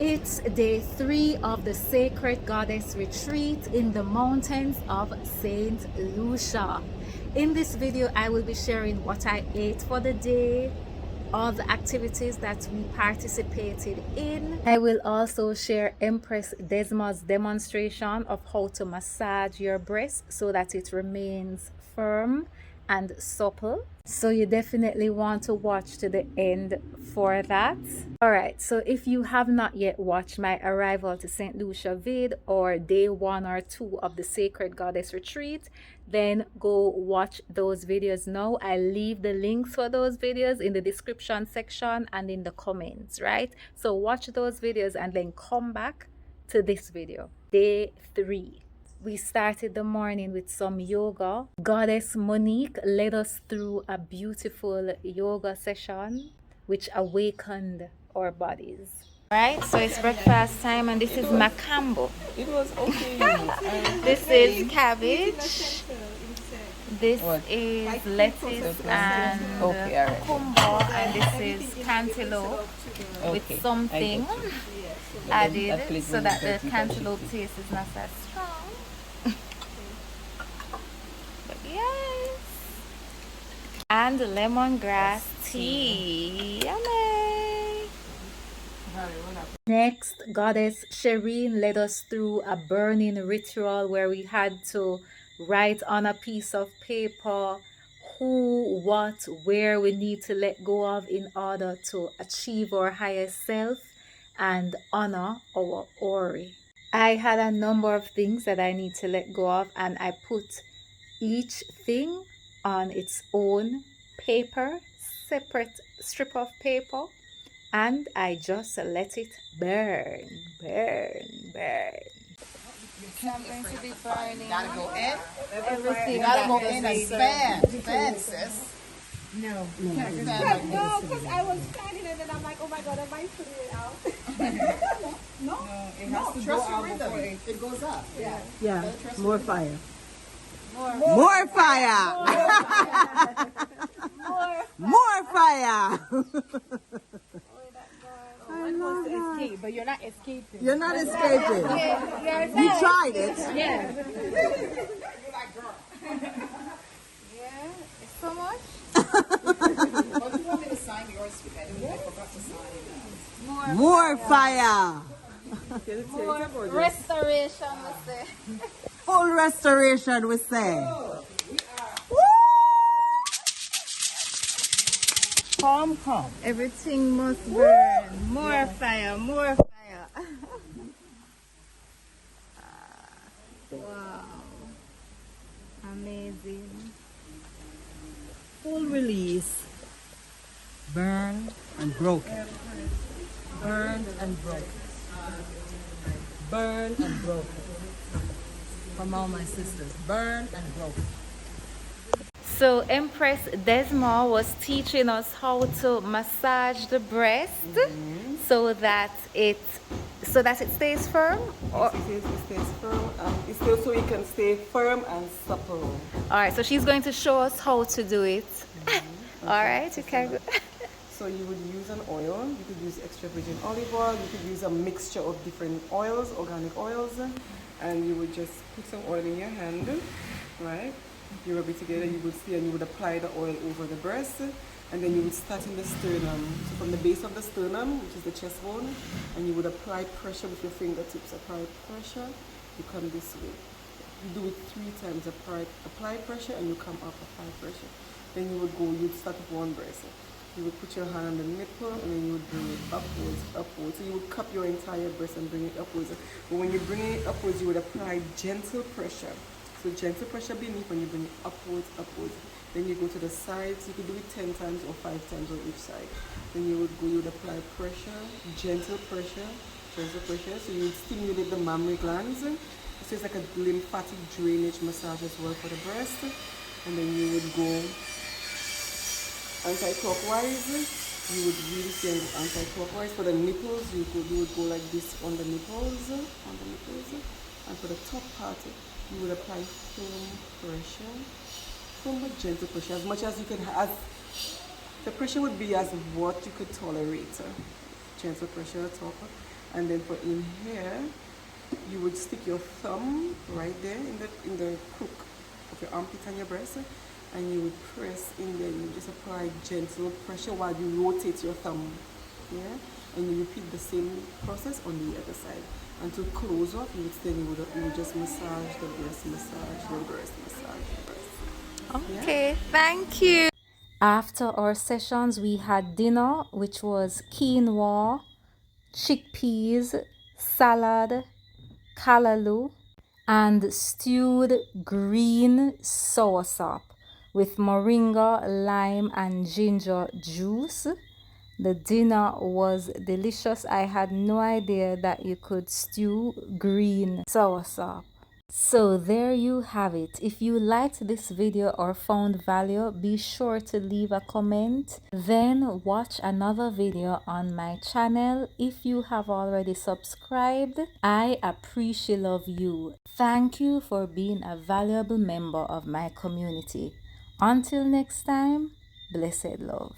It's day 3 of the Sacred Goddess Retreat in the mountains of Saint Lucia. In this video, I will be sharing what I ate for the day, all the activities that we participated in. I will also share Empress Desma's demonstration of how to massage your breast so that it remains firm and supple. So you definitely want to watch to the end for that. All right, so if you have not yet watched my arrival to St. Lucia vid or day 1 or 2 of the Sacred Goddess Retreat, then go watch those videos now. I leave the links for those videos in the description section and in the comments, right? So watch those videos and then come back to this video. Day 3. We started the morning with some yoga. Goddess Monique led us through a beautiful yoga session which awakened our bodies. Right, so it's breakfast time and this is macambo. It was okay. This is cabbage. This is lettuce and cucumber, and this is cantaloupe with something added so that the cantaloupe taste is not as strong. But yes, and lemongrass tea. Yummy. Next, Goddess Shireen led us through a burning ritual where we had to write on a piece of paper who, what, where we need to let go of in order to achieve our highest self and honor our Ori. I had a number of things that I need to let go of, and I put each thing on its own paper, separate strip of paper, and I just let it burn, burn, burn. I'm going to be burning. Gotta go in. Everything. You gotta go in and fan, sis. No, because I was standing and then I'm like, oh my god, am I putting it out? No, trust your rhythm. It goes up. Yeah, more fire. More fire. More fire. I love to escape, but you're not escaping. You're not escaping. You tried it. Yeah. Yeah, it's so much. What do you want me to sign yours with? I forgot to sign it. More fire. More restoration, we say. Full restoration, we say. Come. Everything must burn. More fire, more fire. Wow. Amazing. Full release. Burned and broken. Burned and broken. Burned and broken. From all my sisters. Burned and broken. So Empress Desma was teaching us how to massage the breast so that it stays firm. Or, It stays firm. It's still so it can stay firm and supple. all right, so she's going to show us how to do it. All right, you can go. So you would use an oil. You could use extra virgin olive oil. You could use a mixture of different oils, organic oils, and you would just put some oil in your hand, right? You rub it together. You would see, and you would apply the oil over the breast, and then you would start in the sternum. So from the base of the sternum, which is the chest bone, and you would apply pressure with your fingertips. Apply pressure. You come this way. You do it 3 times. Apply pressure, and you come up. Apply pressure. Then you would go. You'd start with one breast. You would put your hand on the nipple, and then you would bring it upwards, upwards. So you would cup your entire breast and bring it upwards. But when you bring it upwards, you would apply gentle pressure. So gentle pressure beneath when you bring it upwards, upwards. Then you go to the sides. You could do it 10 times or 5 times on each side. Then you would apply pressure, gentle pressure, gentle pressure. So you would stimulate the mammary glands. So it's like a lymphatic drainage massage as well for the breast. And then you would go anti-clockwise. You would really send anti-clockwise. For the nipples, you would go like this on the nipples, and for the top part, you would apply firm pressure, firm but gentle pressure, as much as you can. As the pressure would be as what you could tolerate. Gentle pressure at top, And then for in here, you would stick your thumb right there in the crook of your armpit and your breast, and you would press in there. You just apply gentle pressure while you rotate your thumb. Yeah, and you repeat the same process on the other side. And to close off, you would just massage the breast, massage the breast, massage the breast. Okay, thank you. After our sessions, we had dinner, which was quinoa, chickpeas, salad, callaloo, and stewed green soursop with moringa, lime, and ginger juice. The dinner was delicious. I had no idea that you could stew green soursop. So there you have it. If you liked this video or found value, be sure to leave a comment. Then watch another video on my channel. If you have already subscribed, I appreciate you. Thank you for being a valuable member of my community. Until next time, blessed love.